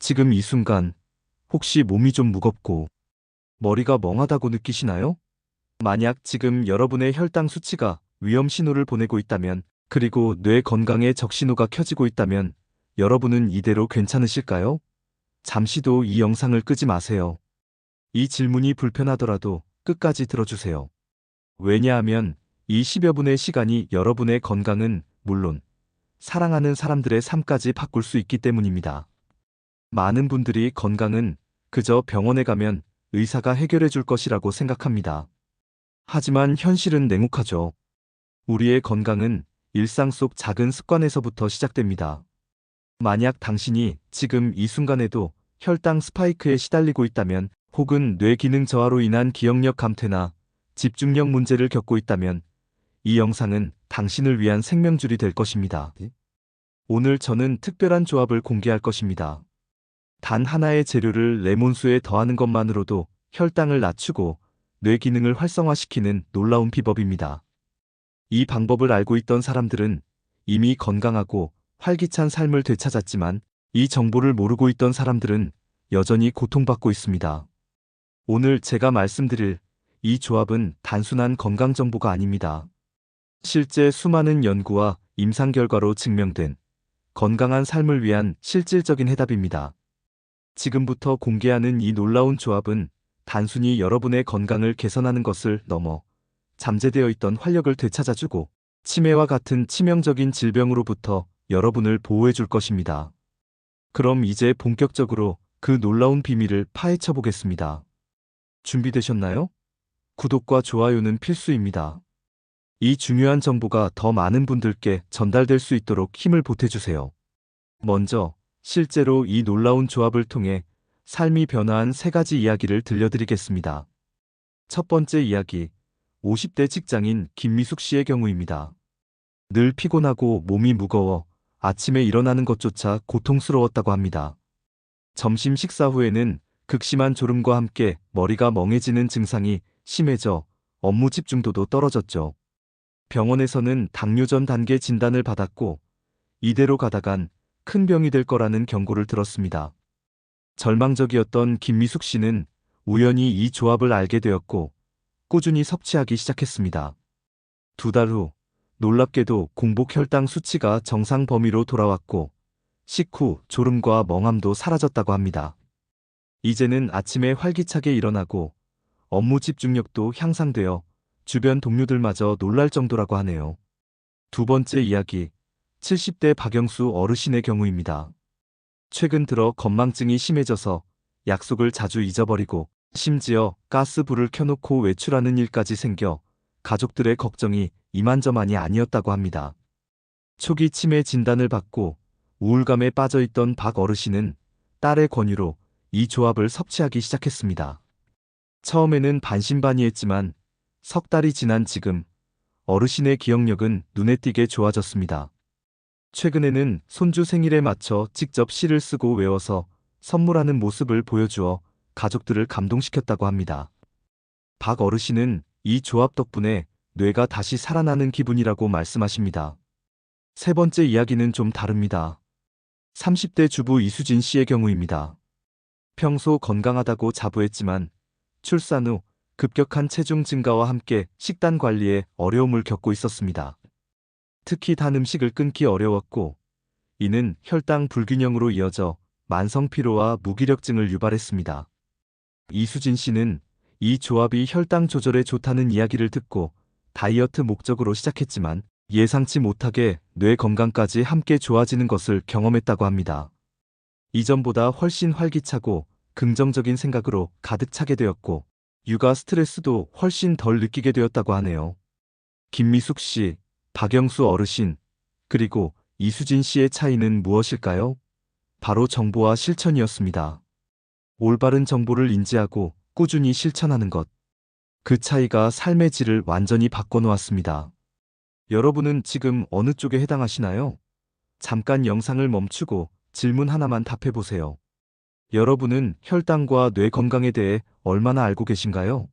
지금 이 순간 혹시 몸이 좀 무겁고 머리가 멍하다고 느끼시나요? 만약 지금 여러분의 혈당 수치가 위험 신호를 보내고 있다면, 그리고 뇌 건강에 적신호가 켜지고 있다면 여러분은 이대로 괜찮으실까요? 잠시도 이 영상을 끄지 마세요. 이 질문이 불편하더라도 끝까지 들어주세요. 왜냐하면 이 10여 분의 시간이 여러분의 건강은 물론 사랑하는 사람들의 삶까지 바꿀 수 있기 때문입니다. 많은 분들이 건강은 그저 병원에 가면 의사가 해결해 줄 것이라고 생각합니다. 하지만 현실은 냉혹하죠. 우리의 건강은 일상 속 작은 습관에서부터 시작됩니다. 만약 당신이 지금 이 순간에도 혈당 스파이크에 시달리고 있다면, 혹은 뇌 기능 저하로 인한 기억력 감퇴나 집중력 문제를 겪고 있다면, 이 영상은 당신을 위한 생명줄이 될 것입니다. 오늘 저는 특별한 조합을 공개할 것입니다. 단 하나의 재료를 레몬수에 더하는 것만으로도 혈당을 낮추고 뇌 기능을 활성화시키는 놀라운 비법입니다. 이 방법을 알고 있던 사람들은 이미 건강하고 활기찬 삶을 되찾았지만, 이 정보를 모르고 있던 사람들은 여전히 고통받고 있습니다. 오늘 제가 말씀드릴 이 조합은 단순한 건강 정보가 아닙니다. 실제 수많은 연구와 임상 결과로 증명된 건강한 삶을 위한 실질적인 해답입니다. 지금부터 공개하는 이 놀라운 조합은 단순히 여러분의 건강을 개선하는 것을 넘어 잠재되어 있던 활력을 되찾아주고 치매와 같은 치명적인 질병으로부터 여러분을 보호해 줄 것입니다. 그럼 이제 본격적으로 그 놀라운 비밀을 파헤쳐 보겠습니다. 준비되셨나요? 구독과 좋아요는 필수입니다. 이 중요한 정보가 더 많은 분들께 전달될 수 있도록 힘을 보태주세요. 먼저 실제로 이 놀라운 조합을 통해 삶이 변화한 세 가지 이야기를 들려드리겠습니다. 첫 번째 이야기, 50대 직장인 김미숙 씨의 경우입니다. 늘 피곤하고 몸이 무거워 아침에 일어나는 것조차 고통스러웠다고 합니다. 점심 식사 후에는 극심한 졸음과 함께 머리가 멍해지는 증상이 심해져 업무 집중도도 떨어졌죠. 병원에서는 당뇨 전 단계 진단을 받았고, 이대로 가다간 큰 병이 될 거라는 경고를 들었습니다. 절망적이었던 김미숙 씨는 우연히 이 조합을 알게 되었고 꾸준히 섭취하기 시작했습니다. 2달 후 놀랍게도 공복 혈당 수치가 정상 범위로 돌아왔고, 식후 졸음과 멍함도 사라졌다고 합니다. 이제는 아침에 활기차게 일어나고 업무 집중력도 향상되어 주변 동료들마저 놀랄 정도라고 하네요. 두 번째 이야기, 70대 박영수 어르신의 경우입니다. 최근 들어 건망증이 심해져서 약속을 자주 잊어버리고, 심지어 가스불을 켜놓고 외출하는 일까지 생겨 가족들의 걱정이 이만저만이 아니었다고 합니다. 초기 치매 진단을 받고 우울감에 빠져있던 박 어르신은 딸의 권유로 이 조합을 섭취하기 시작했습니다. 처음에는 반신반의했지만 석 달이 지난 지금 어르신의 기억력은 눈에 띄게 좋아졌습니다. 최근에는 손주 생일에 맞춰 직접 시를 쓰고 외워서 선물하는 모습을 보여주어 가족들을 감동시켰다고 합니다. 박 어르신은 이 조합 덕분에 뇌가 다시 살아나는 기분이라고 말씀하십니다. 세 번째 이야기는 좀 다릅니다. 30대 주부 이수진 씨의 경우입니다. 평소 건강하다고 자부했지만 출산 후 급격한 체중 증가와 함께 식단 관리에 어려움을 겪고 있었습니다. 특히 단 음식을 끊기 어려웠고, 이는 혈당 불균형으로 이어져 만성 피로와 무기력증을 유발했습니다. 이수진 씨는 이 조합이 혈당 조절에 좋다는 이야기를 듣고 다이어트 목적으로 시작했지만 예상치 못하게 뇌 건강까지 함께 좋아지는 것을 경험했다고 합니다. 이전보다 훨씬 활기차고 긍정적인 생각으로 가득 차게 되었고, 육아 스트레스도 훨씬 덜 느끼게 되었다고 하네요. 김미숙 씨, 박영수 어르신, 그리고 이수진 씨의 차이는 무엇일까요? 바로 정보와 실천이었습니다. 올바른 정보를 인지하고 꾸준히 실천하는 것. 그 차이가 삶의 질을 완전히 바꿔놓았습니다. 여러분은 지금 어느 쪽에 해당하시나요? 잠깐 영상을 멈추고 질문 하나만 답해보세요. 여러분은 혈당과 뇌 건강에 대해 얼마나 알고 계신가요?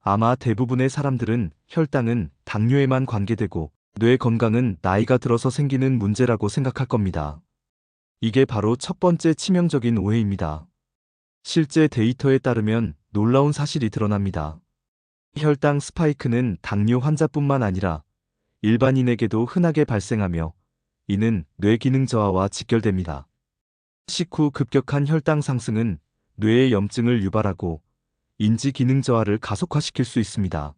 아마 대부분의 사람들은 혈당은 당뇨에만 관계되고 뇌 건강은 나이가 들어서 생기는 문제라고 생각할 겁니다. 이게 바로 첫 번째 치명적인 오해입니다. 실제 데이터에 따르면 놀라운 사실이 드러납니다. 혈당 스파이크는 당뇨 환자뿐만 아니라 일반인에게도 흔하게 발생하며 이는 뇌 기능 저하와 직결됩니다. 식후 급격한 혈당 상승은 뇌의 염증을 유발하고 인지 기능 저하를 가속화시킬 수 있습니다.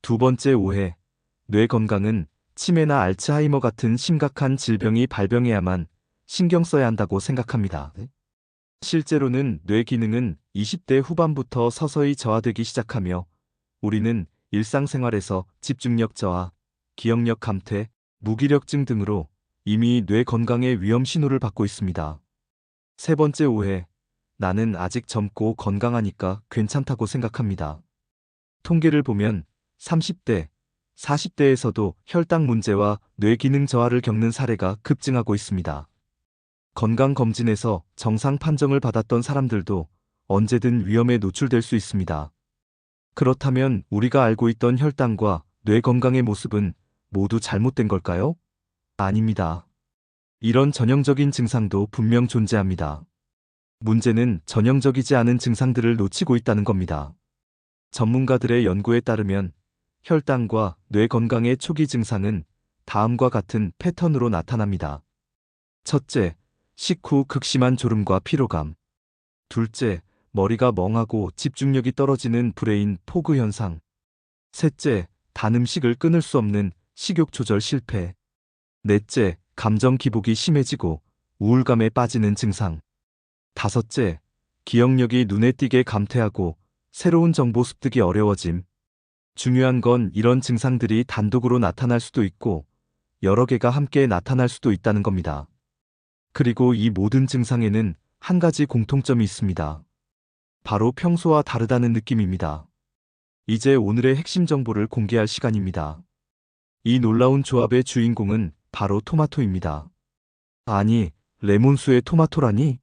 두 번째 오해, 뇌 건강은 치매나 알츠하이머 같은 심각한 질병이 발병해야만 신경 써야 한다고 생각합니다. 실제로는 뇌 기능은 20대 후반부터 서서히 저하되기 시작하며 우리는 일상생활에서 집중력 저하, 기억력 감퇴, 무기력증 등으로 이미 뇌 건강의 위험 신호를 받고 있습니다. 세 번째 오해, 나는 아직 젊고 건강하니까 괜찮다고 생각합니다. 통계를 보면 30대, 40대에서도 혈당 문제와 뇌 기능 저하를 겪는 사례가 급증하고 있습니다. 건강검진에서 정상 판정을 받았던 사람들도 언제든 위험에 노출될 수 있습니다. 그렇다면 우리가 알고 있던 혈당과 뇌 건강의 모습은 모두 잘못된 걸까요? 아닙니다. 이런 전형적인 증상도 분명 존재합니다. 문제는 전형적이지 않은 증상들을 놓치고 있다는 겁니다. 전문가들의 연구에 따르면 혈당과 뇌 건강의 초기 증상은 다음과 같은 패턴으로 나타납니다. 첫째, 식후 극심한 졸음과 피로감. 둘째, 머리가 멍하고 집중력이 떨어지는 브레인 포그 현상. 셋째, 단 음식을 끊을 수 없는 식욕 조절 실패. 넷째, 감정 기복이 심해지고 우울감에 빠지는 증상. 다섯째, 기억력이 눈에 띄게 감퇴하고 새로운 정보 습득이 어려워짐. 중요한 건 이런 증상들이 단독으로 나타날 수도 있고 여러 개가 함께 나타날 수도 있다는 겁니다. 그리고 이 모든 증상에는 한 가지 공통점이 있습니다. 바로 평소와 다르다는 느낌입니다. 이제 오늘의 핵심 정보를 공개할 시간입니다. 이 놀라운 조합의 주인공은 바로 토마토입니다. 아니, 레몬수의 토마토라니?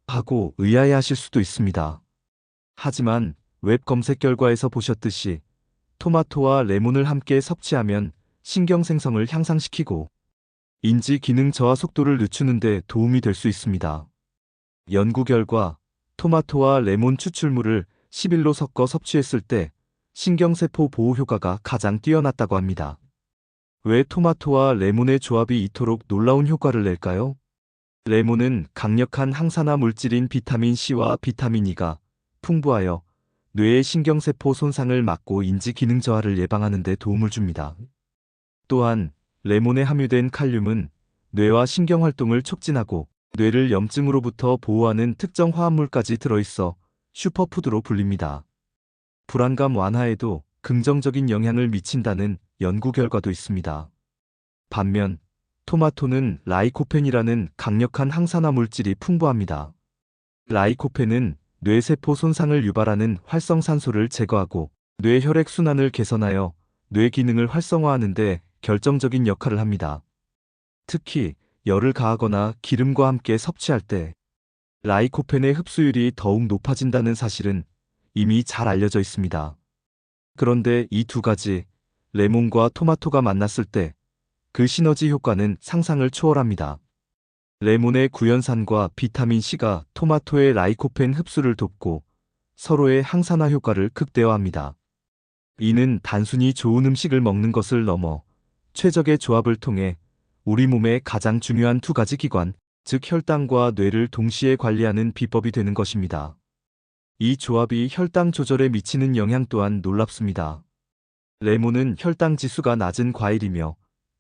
하고 의아해하실 수도 있습니다. 하지만 웹 검색 결과에서 보셨듯이 토마토와 레몬을 함께 섭취하면 신경 생성을 향상시키고 인지 기능 저하 속도를 늦추는 데 도움이 될 수 있습니다. 연구 결과 토마토와 레몬 추출물을 10일로 섞어 섭취했을 때 신경세포 보호 효과가 가장 뛰어났다고 합니다. 왜 토마토와 레몬의 조합이 이토록 놀라운 효과를 낼까요? 레몬은 강력한 항산화 물질인 비타민 C와 비타민 E가 풍부하여 뇌의 신경세포 손상을 막고 인지 기능 저하를 예방하는 데 도움을 줍니다. 또한 레몬에 함유된 칼륨은 뇌와 신경활동을 촉진하고 뇌를 염증으로부터 보호하는 특정 화합물까지 들어있어 슈퍼푸드로 불립니다. 불안감 완화에도 긍정적인 영향을 미친다는 연구 결과도 있습니다. 반면 토마토는 라이코펜이라는 강력한 항산화 물질이 풍부합니다. 라이코펜은 뇌세포 손상을 유발하는 활성산소를 제거하고 뇌 혈액순환을 개선하여 뇌 기능을 활성화하는 데 결정적인 역할을 합니다. 특히 열을 가하거나 기름과 함께 섭취할 때 라이코펜의 흡수율이 더욱 높아진다는 사실은 이미 잘 알려져 있습니다. 그런데 이 두 가지, 레몬과 토마토가 만났을 때 그 시너지 효과는 상상을 초월합니다. 레몬의 구연산과 비타민 C가 토마토의 라이코펜 흡수를 돕고 서로의 항산화 효과를 극대화합니다. 이는 단순히 좋은 음식을 먹는 것을 넘어 최적의 조합을 통해 우리 몸의 가장 중요한 두 가지 기관, 즉 혈당과 뇌를 동시에 관리하는 비법이 되는 것입니다. 이 조합이 혈당 조절에 미치는 영향 또한 놀랍습니다. 레몬은 혈당 지수가 낮은 과일이며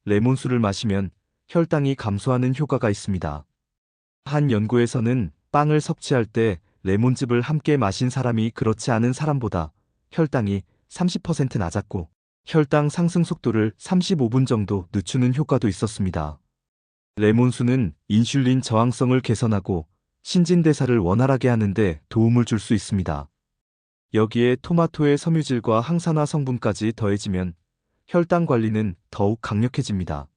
레몬수를 마시면 혈당이 감소하는 효과가 있습니다. 한 연구에서는 빵을 섭취할 때 레몬즙을 함께 마신 사람이 그렇지 않은 사람보다 혈당이 30% 낮았고 혈당 상승 속도를 35분 정도 늦추는 효과도 있었습니다. 레몬수는 인슐린 저항성을 개선하고 신진대사를 원활하게 하는데 도움을 줄 수 있습니다. 여기에 토마토의 섬유질과 항산화 성분까지 더해지면 혈당 관리는 더욱 강력해집니다.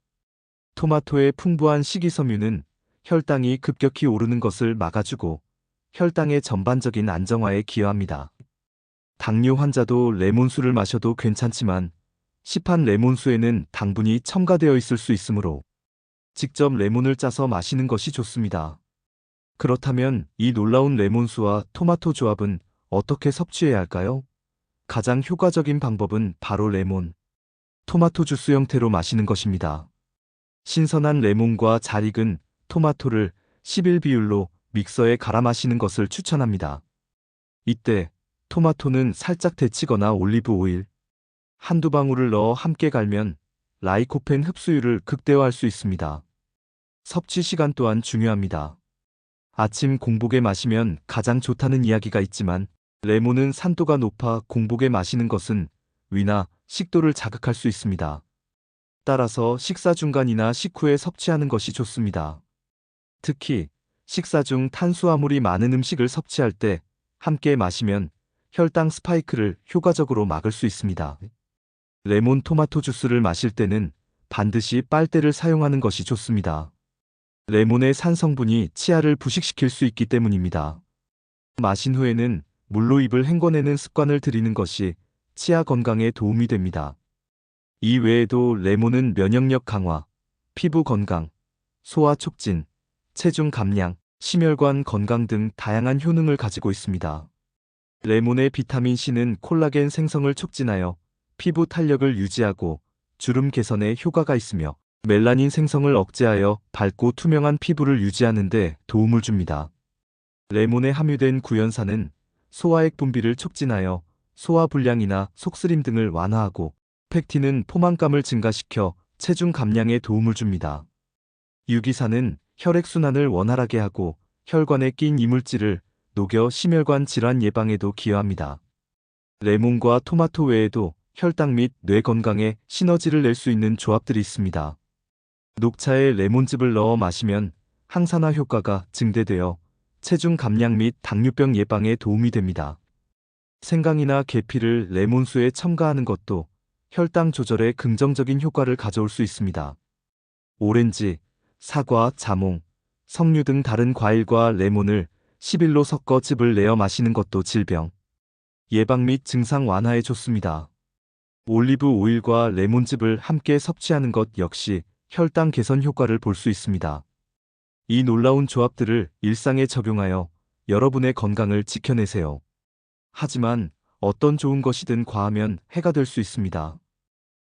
토마토의 풍부한 식이섬유는 혈당이 급격히 오르는 것을 막아주고 혈당의 전반적인 안정화에 기여합니다. 당뇨 환자도 레몬수를 마셔도 괜찮지만 시판 레몬수에는 당분이 첨가되어 있을 수 있으므로 직접 레몬을 짜서 마시는 것이 좋습니다. 그렇다면 이 놀라운 레몬수와 토마토 조합은 어떻게 섭취해야 할까요? 가장 효과적인 방법은 바로 레몬, 토마토 주스 형태로 마시는 것입니다. 신선한 레몬과 잘 익은 토마토를 11 비율로 믹서에 갈아 마시는 것을 추천합니다. 이때 토마토는 살짝 데치거나 올리브 오일 한두 방울을 넣어 함께 갈면 라이코펜 흡수율을 극대화할 수 있습니다. 섭취 시간 또한 중요합니다. 아침 공복에 마시면 가장 좋다는 이야기가 있지만 레몬은 산도가 높아 공복에 마시는 것은 위나 식도를 자극할 수 있습니다. 따라서 식사 중간이나 식후에 섭취하는 것이 좋습니다. 특히 식사 중 탄수화물이 많은 음식을 섭취할 때 함께 마시면 혈당 스파이크를 효과적으로 막을 수 있습니다. 레몬 토마토 주스를 마실 때는 반드시 빨대를 사용하는 것이 좋습니다. 레몬의 산 성분이 치아를 부식시킬 수 있기 때문입니다. 마신 후에는 물로 입을 헹궈내는 습관을 들이는 것이 치아 건강에 도움이 됩니다. 이 외에도 레몬은 면역력 강화, 피부 건강, 소화 촉진, 체중 감량, 심혈관 건강 등 다양한 효능을 가지고 있습니다. 레몬의 비타민 C는 콜라겐 생성을 촉진하여 피부 탄력을 유지하고 주름 개선에 효과가 있으며 멜라닌 생성을 억제하여 밝고 투명한 피부를 유지하는 데 도움을 줍니다. 레몬에 함유된 구연산은 소화액 분비를 촉진하여 소화불량이나 속쓰림 등을 완화하고 펙틴은 포만감을 증가시켜 체중 감량에 도움을 줍니다. 유기산은 혈액순환을 원활하게 하고 혈관에 낀 이물질을 녹여 심혈관 질환 예방에도 기여합니다. 레몬과 토마토 외에도 혈당 및 뇌 건강에 시너지를 낼 수 있는 조합들이 있습니다. 녹차에 레몬즙을 넣어 마시면 항산화 효과가 증대되어 체중 감량 및 당뇨병 예방에 도움이 됩니다. 생강이나 계피를 레몬수에 첨가하는 것도 혈당 조절에 긍정적인 효과를 가져올 수 있습니다. 오렌지, 사과, 자몽, 석류 등 다른 과일과 레몬을 10일로 섞어 즙을 내어 마시는 것도 질병 예방 및 증상 완화에 좋습니다. 올리브 오일과 레몬즙을 함께 섭취하는 것 역시 혈당 개선 효과를 볼 수 있습니다. 이 놀라운 조합들을 일상에 적용하여 여러분의 건강을 지켜내세요. 하지만 어떤 좋은 것이든 과하면 해가 될 수 있습니다.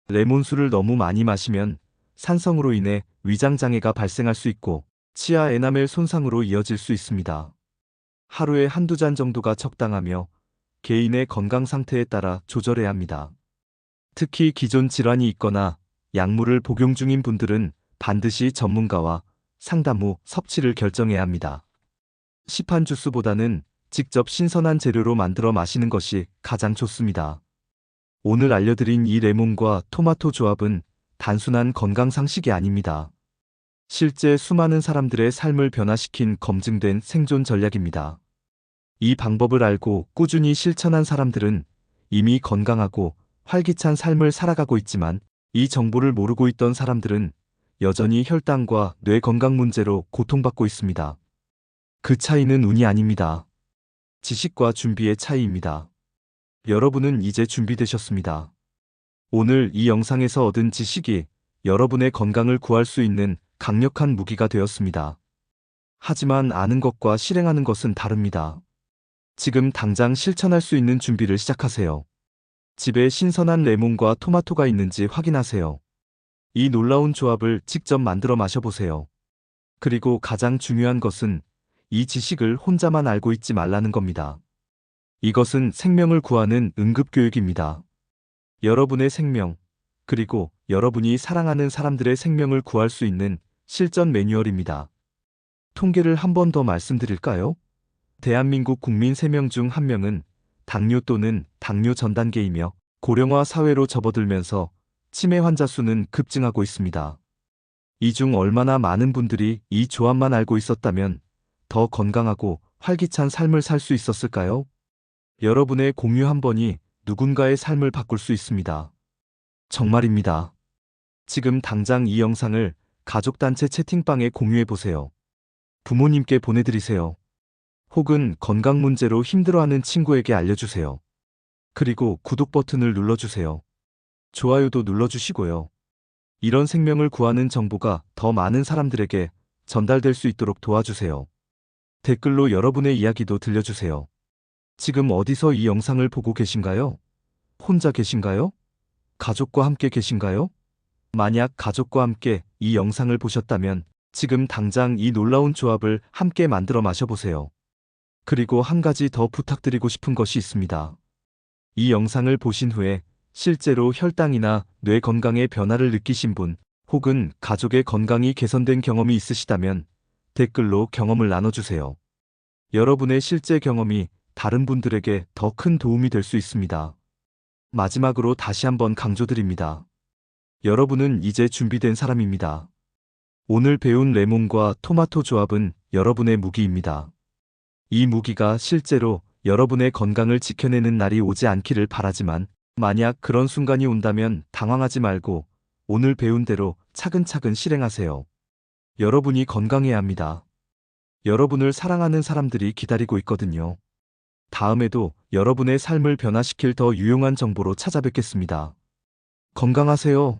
레몬수를 너무 많이 마시면 산성으로 인해 위장장애가 발생할 수 있고 치아 에나멜 손상으로 이어질 수 있습니다. 하루에 한두 잔 정도가 적당하며 개인의 건강 상태에 따라 조절해야 합니다. 특히 기존 질환이 있거나 약물을 복용 중인 분들은 반드시 전문가와 상담 후 섭취를 결정해야 합니다. 시판 주스보다는 직접 신선한 재료로 만들어 마시는 것이 가장 좋습니다. 오늘 알려드린 이 레몬과 토마토 조합은 단순한 건강 상식이 아닙니다. 실제 수많은 사람들의 삶을 변화시킨 검증된 생존 전략입니다. 이 방법을 알고 꾸준히 실천한 사람들은 이미 건강하고 활기찬 삶을 살아가고 있지만 이 정보를 모르고 있던 사람들은 여전히 혈당과 뇌 건강 문제로 고통받고 있습니다. 그 차이는 운이 아닙니다. 지식과 준비의 차이입니다. 여러분은 이제 준비되셨습니다. 오늘 이 영상에서 얻은 지식이 여러분의 건강을 구할 수 있는 강력한 무기가 되었습니다. 하지만 아는 것과 실행하는 것은 다릅니다. 지금 당장 실천할 수 있는 준비를 시작하세요. 집에 신선한 레몬과 토마토가 있는지 확인하세요. 이 놀라운 조합을 직접 만들어 마셔보세요. 그리고 가장 중요한 것은 이 지식을 혼자만 알고 있지 말라는 겁니다. 이것은 생명을 구하는 응급교육입니다. 여러분의 생명, 그리고 여러분이 사랑하는 사람들의 생명을 구할 수 있는 실전 매뉴얼입니다. 통계를 한 번 더 말씀드릴까요? 대한민국 국민 3명 중 1명은 당뇨 또는 당뇨 전 단계이며 고령화 사회로 접어들면서 치매 환자 수는 급증하고 있습니다. 이 중 얼마나 많은 분들이 이 조합만 알고 있었다면 더 건강하고 활기찬 삶을 살 수 있었을까요? 여러분의 공유 한 번이 누군가의 삶을 바꿀 수 있습니다. 정말입니다. 지금 당장 이 영상을 가족단체 채팅방에 공유해보세요. 부모님께 보내드리세요. 혹은 건강 문제로 힘들어하는 친구에게 알려주세요. 그리고 구독 버튼을 눌러주세요. 좋아요도 눌러주시고요. 이런 생명을 구하는 정보가 더 많은 사람들에게 전달될 수 있도록 도와주세요. 댓글로 여러분의 이야기도 들려주세요. 지금 어디서 이 영상을 보고 계신가요? 혼자 계신가요? 가족과 함께 계신가요? 만약 가족과 함께 이 영상을 보셨다면 지금 당장 이 놀라운 조합을 함께 만들어 마셔보세요. 그리고 한 가지 더 부탁드리고 싶은 것이 있습니다. 이 영상을 보신 후에 실제로 혈당이나 뇌 건강의 변화를 느끼신 분, 혹은 가족의 건강이 개선된 경험이 있으시다면 댓글로 경험을 나눠주세요. 여러분의 실제 경험이 다른 분들에게 더 큰 도움이 될 수 있습니다. 마지막으로 다시 한번 강조드립니다. 여러분은 이제 준비된 사람입니다. 오늘 배운 레몬과 토마토 조합은 여러분의 무기입니다. 이 무기가 실제로 여러분의 건강을 지켜내는 날이 오지 않기를 바라지만, 만약 그런 순간이 온다면 당황하지 말고 오늘 배운 대로 차근차근 실행하세요. 여러분이 건강해야 합니다. 여러분을 사랑하는 사람들이 기다리고 있거든요. 다음에도 여러분의 삶을 변화시킬 더 유용한 정보로 찾아뵙겠습니다. 건강하세요.